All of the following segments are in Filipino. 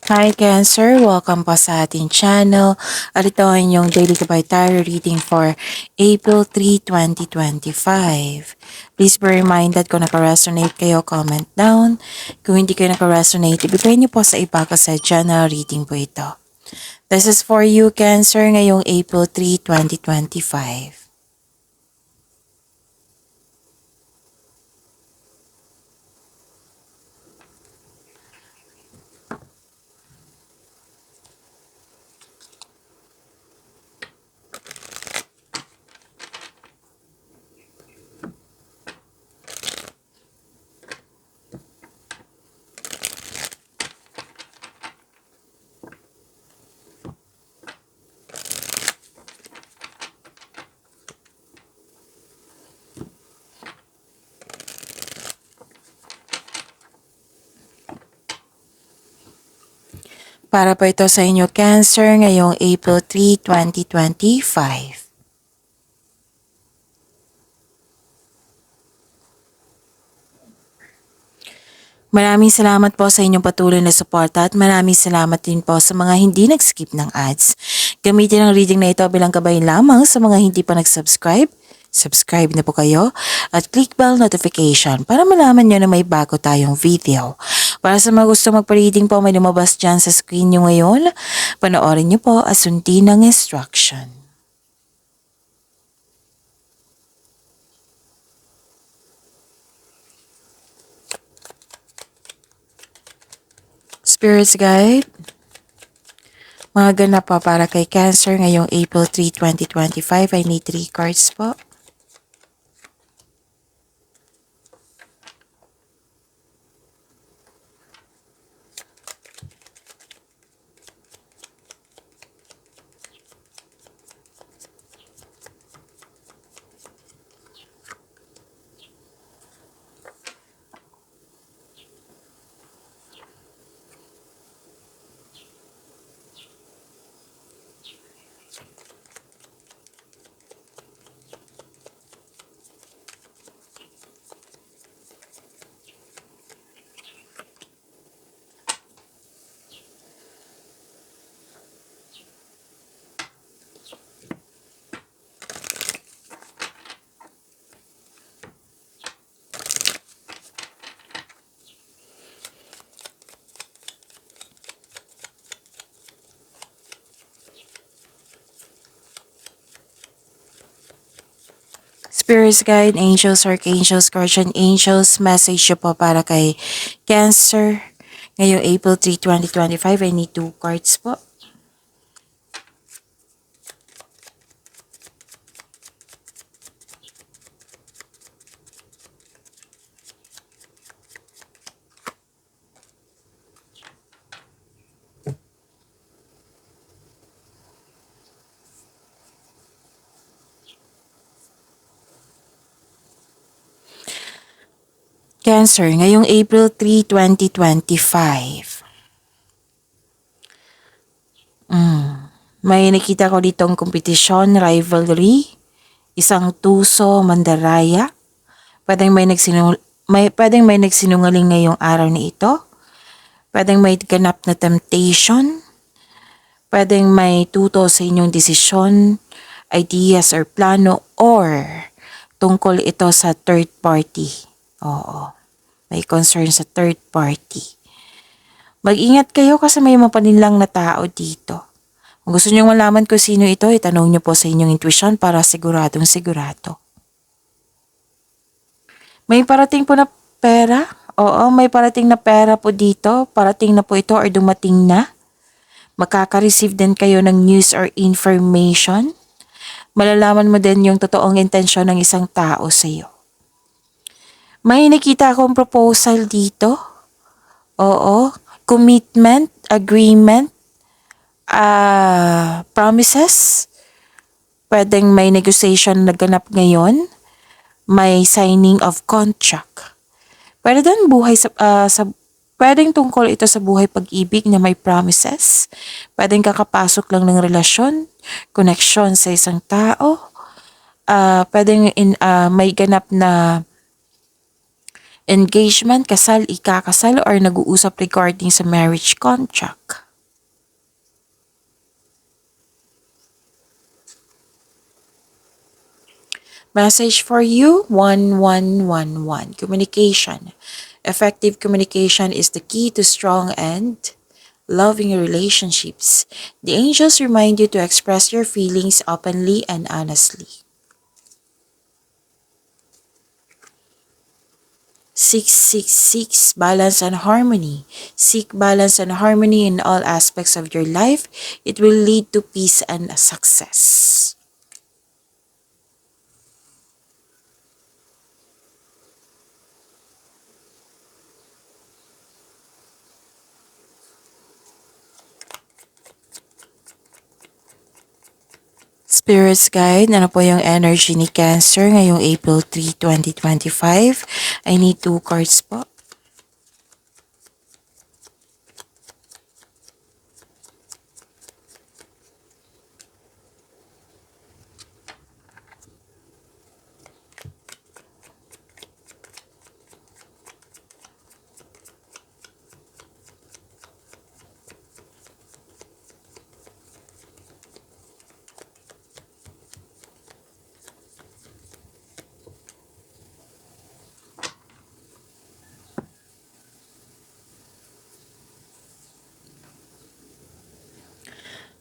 Hi Cancer! Welcome po sa ating channel at ito ang inyong Daily Gabay Tarot reading for April 3, 2025. Please be reminded kung naka-resonate kayo, comment down. Kung hindi kayo naka-resonate, ibigay niyo po sa iba kasi general reading po ito. This is for you Cancer ngayong April 3, 2025. Para po ito sa inyo Cancer ngayong April 3, 2025. Maraming salamat po sa inyong patuloy na suporta at maraming salamat din po sa mga hindi nag-skip ng ads. Gamitin ang reading na ito bilang gabay lamang sa mga hindi pa nag-subscribe. Subscribe na po kayo at click bell notification para malaman nyo na may bago tayong video. Para sa mga gusto magpa-reading po, may lumabas dyan sa screen nyo ngayon. Panoorin nyo po at sundin ang instruction. Spirits Guide, mga ganap pa para kay Cancer ngayong April 3, 2025. I need 3 cards po. Spirits Guide, Angels, Archangels, Guardian Angels, message nyo po para kay Cancer. Ngayong April 3, 2025, I need 2 cards po. Cancer, ngayong April 3, 2025. May nakita ko ditong kompetisyon, rivalry, isang tuso, mandaraya. Pwedeng may nagsinungaling ngayong araw na ito. Pwedeng may ganap na temptation. Pwedeng may tuto sa inyong desisyon, ideas or plano, or tungkol ito sa third party. Oo. May concern sa third party. Mag-ingat kayo kasi may mapanilang na tao dito. Kung gusto nyo malaman kung sino ito, itanong nyo po sa inyong intuition para siguradong sigurado. May parating po na pera? Oo, may parating na pera po dito. Parating na po ito or dumating na. Makaka-receive din kayo ng news or information. Malalaman mo din yung totoong intensyon ng isang tao sa iyo. May nakita akong proposal dito. Oo. Commitment, agreement, promises. Pwedeng may negotiation na ganap ngayon. May signing of contract. Pwede din pwedeng tungkol ito sa buhay pag-ibig na may promises. Pwedeng kakapasok lang ng relasyon, connection sa isang tao. Pwedeng may ganap na Engagement, kasal, ikakasal, or nag-uusap regarding sa marriage contract. Message for you, 1111. Communication. Effective communication is the key to strong and loving relationships. The angels remind you to express your feelings openly and honestly. 666. Balance and harmony. Seek balance and harmony in all aspects of your life. It will lead to peace and success. Spirits Guide, ano po yung energy ni Cancer ngayong April 3, 2025? I need 2 cards po.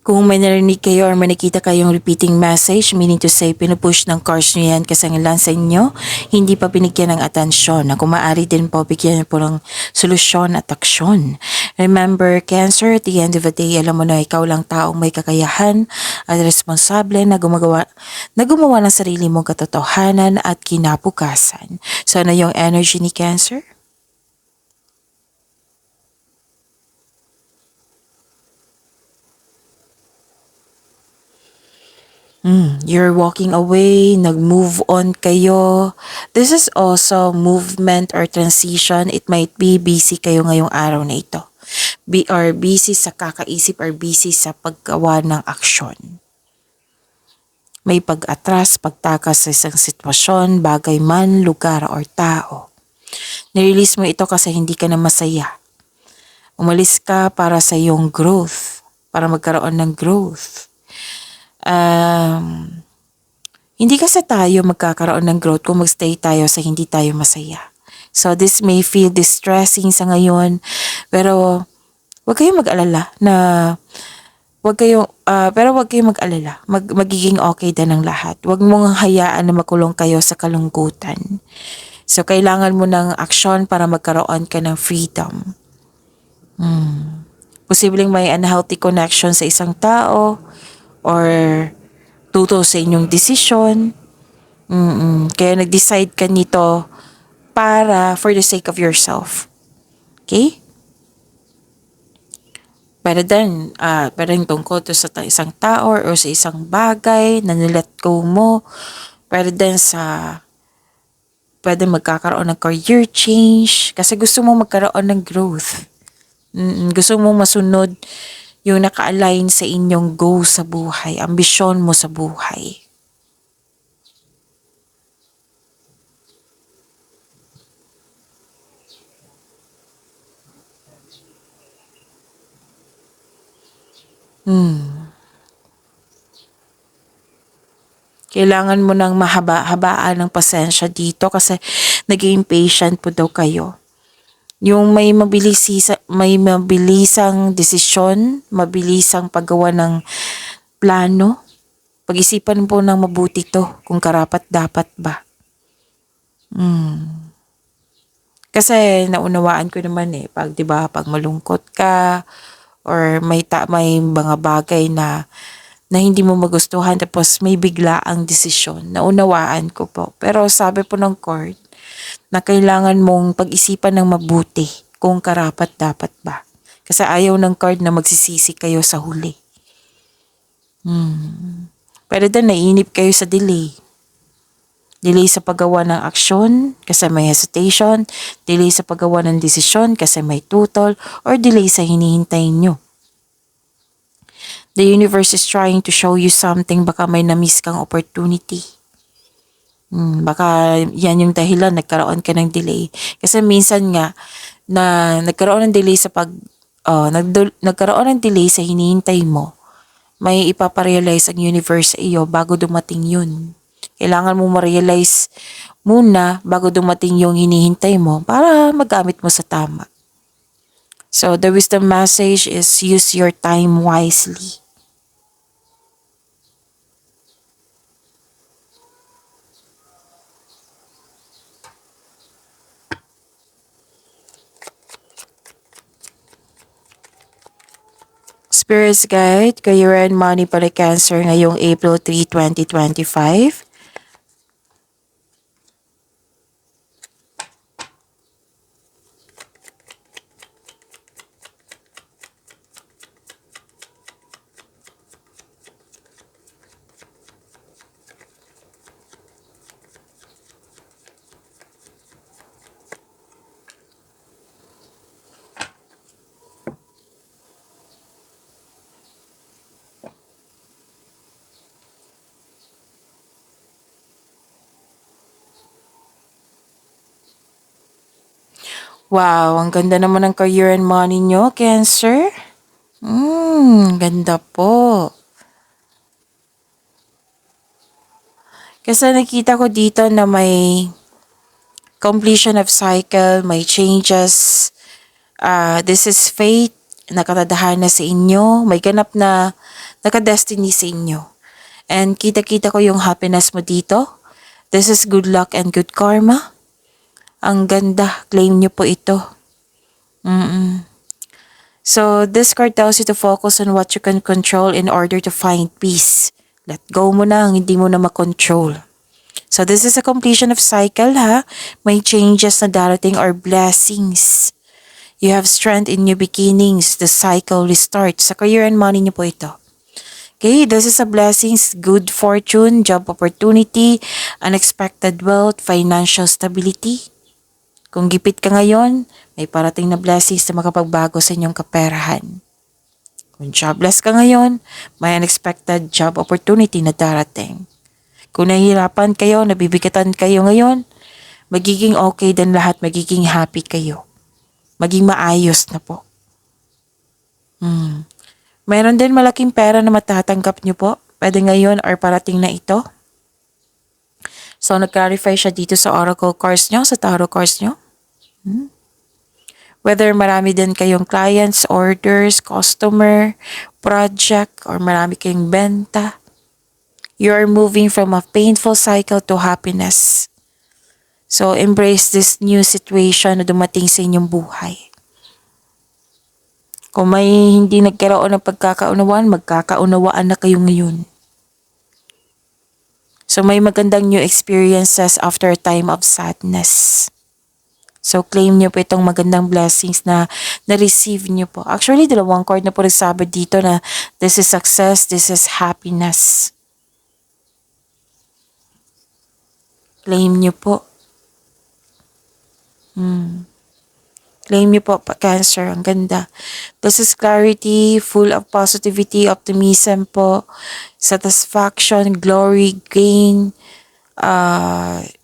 Kung may narinig kayo or may nakita kayong repeating message, meaning to say, pinupush ng cards nyo yan kasi ang ilan sa inyo, hindi pa binigyan ng atensyon. Na kung maaari din po, bigyan nyo po ng solusyon at aksyon. Remember, Cancer, at the end of the day, alam mo na ikaw lang taong may kakayahan at responsable na gumawa ng sarili mong katotohanan at kinabukasan. So, ano yung energy ni Cancer? You're walking away, nag-move on kayo. This is also movement or transition. It might be busy kayo ngayong araw na ito. Or busy sa kakaisip or busy sa paggawa ng aksyon. May pag-atras, pagtakas sa isang sitwasyon, bagay man, lugar or tao. Nirelease mo ito kasi hindi ka na masaya. Umalis ka para sa iyong growth, para magkaroon ng growth. Hindi kasi tayo magkakaroon ng growth kung magstay tayo sa hindi tayo masaya. So this may feel distressing sa ngayon, pero wag kayong mag-alala na pero wag kayong mag-alala. Magiging okay din ang lahat. Wag mong hayaan na makulong kayo sa kalungkutan. So kailangan mo ng aksyon para magkaroon ka ng freedom. Posibleng may unhealthy connection sa isang tao or tuto sa inyong desisyon. Kaya nag-decide ka nito para for the sake of yourself. Okay? Pero yung tungkol to sa isang tao or sa isang bagay na nilet go mo. Pwede magkakaroon ng career change kasi gusto mo magkaroon ng growth. Gusto mo masunod yung naka-align sa inyong goal sa buhay, ambisyon mo sa buhay. Kailangan mo ng mahaba-habaan ng pasensya dito kasi nag-impatient po daw kayo. Yung may mabilisang desisyon, mabilisang paggawa ng plano. Pag-isipan po ng mabuti to kung karapat-dapat ba. Kasi naunawaan ko naman pag 'di ba, pag malungkot ka or may mga bagay na hindi mo magustuhan tapos may biglaang desisyon. Naunawaan ko po. Pero sabi po ng court na kailangan mong pag-isipan ng mabuti kung karapat-dapat ba. Kasi ayaw ng card na magsisisi kayo sa huli. Pero din naiinip kayo sa delay. Delay sa paggawa ng aksyon kasi may hesitation, delay sa paggawa ng desisyon kasi may tutol, or delay sa hinihintay nyo. The universe is trying to show you something, baka may na-miss kang opportunity. Baka yan yung dahilan nagkaroon ka ng delay. Kasi minsan nga na nagkaroon ng delay sa nagkaroon ng delay sa hinihintay mo, may ipaparealize ang universe sa iyo bago dumating yun. Kailangan mo ma-realize muna bago dumating yung hinihintay mo para magamit mo sa tama. So the wisdom message is use your time wisely. Spirits Guide, Career and Money para Cancer ngayong April 3, 2025. Wow, ang ganda naman ng career and money nyo, Cancer. Ganda po. Kasi nakita ko dito na may completion of cycle, may changes. This is fate, nakatadahan na sa inyo, may ganap na nakadestiny sa inyo. And kita-kita ko yung happiness mo dito. This is good luck and good karma. Ang ganda, claim nyo po ito. So this card tells you to focus on what you can control in order to find peace. Let go mo na ang hindi mo na makontrol. So this is a completion of cycle ha. May changes na darating or blessings. You have strength in new beginnings. The cycle restarts. Sa career and money niyo po ito. Okay, this is a blessings, good fortune, job opportunity, unexpected wealth, financial stability. Kung gipit ka ngayon, may parating na blessings na makapagbago sa inyong kaperahan. Kung jobless ka ngayon, may unexpected job opportunity na darating. Kung nahihirapan kayo, nabibigatan kayo ngayon, magiging okay din lahat, magiging happy kayo. Maging maayos na po. Meron din malaking pera na matatanggap nyo po. Pwede ngayon or parating na ito. So, nag-clarify siya dito sa oracle cards nyo, sa tarot cards nyo. Whether marami din kayong clients, orders, customer, project, or marami kayong benta. You are moving from a painful cycle to happiness. So, embrace this new situation na dumating sa inyong buhay. Kung may hindi nagkaroon ng pagkakaunawaan, magkakaunawaan na kayo ngayon. So, may magandang new experiences after a time of sadness. So, claim nyo po itong magandang blessings na na-receive nyo po. Actually, dalawang card na po nagsabi dito na this is success, this is happiness. Claim nyo po. Claim nyo po, Cancer. Ang ganda. This is clarity, full of positivity, optimism po, satisfaction, glory, gain,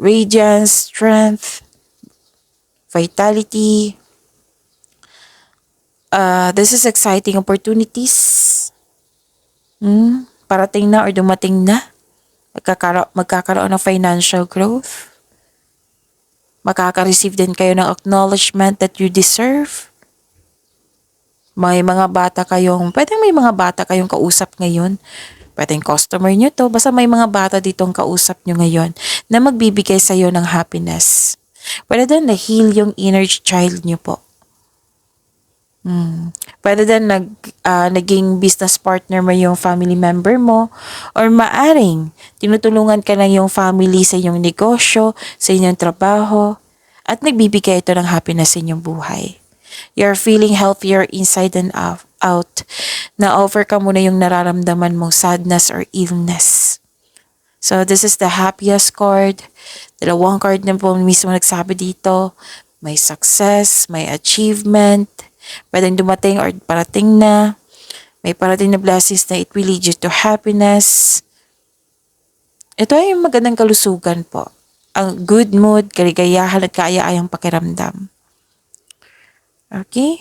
radiance, strength, vitality. This is exciting opportunities. Parating na or dumating na. Magkakaroon ng financial growth. Makaka-receive din kayo ng acknowledgement that you deserve. May mga bata kayong kausap ngayon. Pwedeng customer nyo to. Basta may mga bata ditong kausap nyo ngayon na magbibigay sa iyo ng happiness. Pwede din na-heal yung inner child nyo po. Pwede din naging business partner mo yung family member mo or maaring tinutulungan ka lang yung family sa inyong negosyo, sa inyong trabaho at nagbibigay ito ng happiness sa inyong buhay. You're feeling healthier inside and out. Na-overcome mo na yung nararamdaman mong sadness or illness. So this is the happiest card. Dalawang card na po mismo nagsabi dito. May success, may achievement, pwedeng dumating or parating na. May parating na blessings na it will lead you to happiness. Ito ay magandang kalusugan po. Ang good mood, kaligayahan at kaaya-ayang pakiramdam. Okay?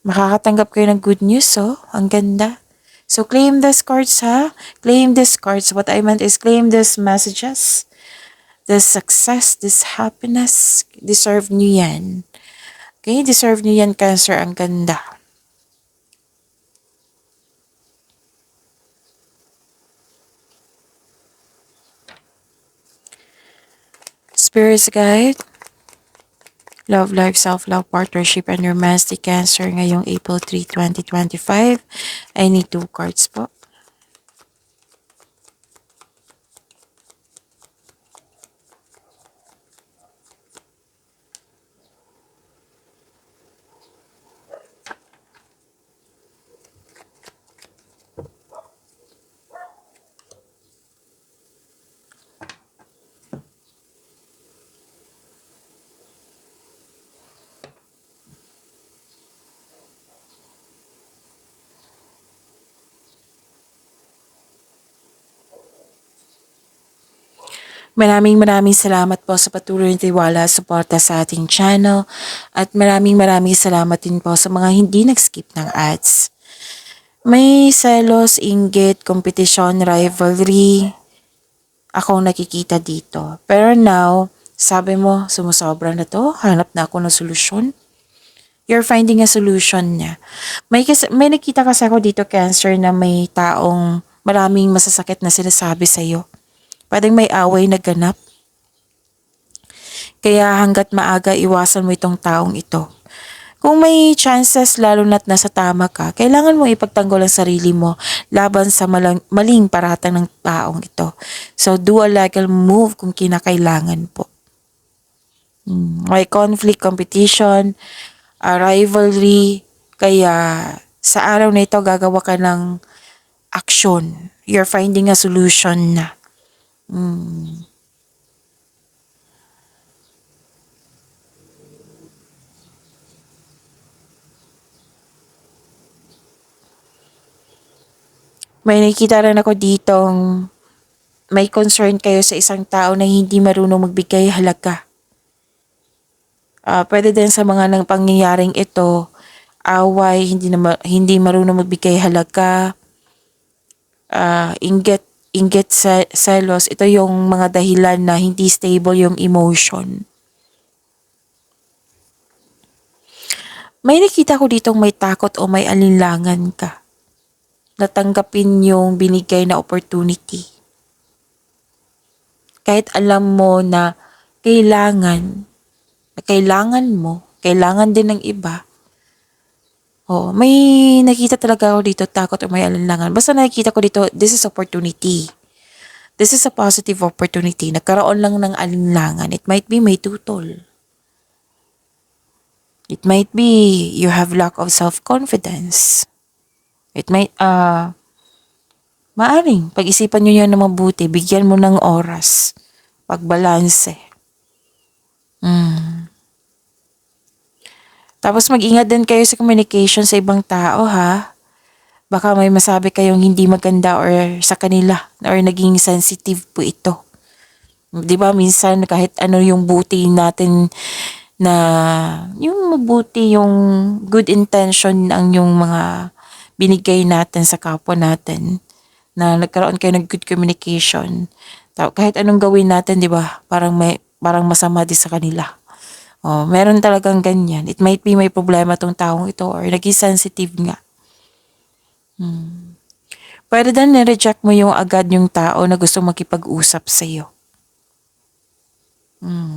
Makakatanggap kayo ng good news, oh. Ang ganda. So, claim these cards, ha? Claim these cards. What I meant is claim these messages. This success, this happiness, deserve nyo yan. Okay? Deserve nyo yan, Cancer. Ang ganda. Spirits guide. Love life, self-love, partnership, and romantic Cancer ngayong April 3, 2025. I need 2 cards po. Maraming salamat po sa patuloy na tiwala at suporta sa ating channel. At maraming salamat din po sa mga hindi nag-skip ng ads. May selos, inggit, kompetisyon, rivalry, akong nakikita dito. Pero now, sabi mo, sumusobra na to, hanap na ako ng solusyon. You're finding a solution niya. May nakita kasi ako dito, Cancer, na may taong maraming masasakit na sinasabi sa'yo. Pwedeng may away na ganap. Kaya hanggat maaga, iwasan mo itong taong ito. Kung may chances, lalo na't nasa tama ka, kailangan mo ipagtanggol ang sarili mo laban sa maling paratang ng taong ito. So, do a legal move kung kinakailangan po. May conflict, competition, rivalry, kaya sa araw na ito, gagawa ka ng action. You're finding a solution na. May nakikita rin ako ditong may concern kayo sa isang tao na hindi marunong magbigay halaga. Pwede din sa mga nang pangyayaring ito, away, hindi marunong magbigay halaga, inggit sa selos, ito yung mga dahilan na hindi stable yung emotion. May nakita ko ditong may takot o may alinlangan ka. Natanggapin yung binigay na opportunity. Kahit alam mo na kailangan mo, kailangan din ng iba. May nakita talaga ako dito, takot o may alinlangan. Basta nakikita ko dito, this is opportunity. This is a positive opportunity. Nagkaroon lang ng alinlangan. It might be may tutol. It might be you have lack of self-confidence. It might, maaring, pag-isipan nyo yan na mabuti, bigyan mo ng oras, pagbalanse. Tapos mag-ingat din kayo sa communication sa ibang tao, ha? Baka may masabi kayong hindi maganda or sa kanila or naging sensitive po ito. Di ba minsan kahit ano yung buti natin na yung mabuti, yung good intention ang yung mga binigay natin sa kapwa natin na nagkaroon kayo ng good communication. Kahit anong gawin natin, di ba? Parang masama din sa kanila. Meron talagang ganyan. It might be may problema tong taong ito or naging sensitive nga. Pwede din nireject mo yung agad yung tao na gusto makipag-usap sa iyo.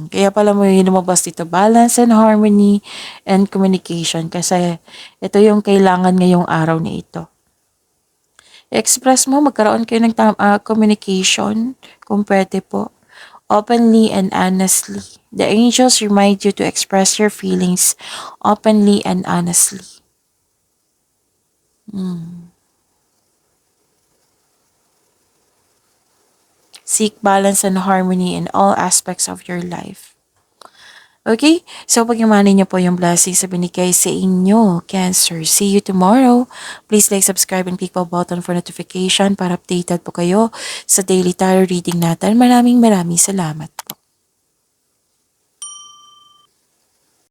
Kaya pala mo yung lumabas dito, balance and harmony and communication kasi ito yung kailangan ngayong araw na ito. Express mo, magkaroon kayo ng communication kung pwede po. Openly and honestly. The angels remind you to express your feelings openly and honestly. Seek balance and harmony in all aspects of your life. Okay? So, pag-imanin niyo po yung blessings na binigay sa inyo, Cancer. See you tomorrow. Please like, subscribe, and click po button for notification para updated po kayo sa daily tarot reading natin. Maraming salamat.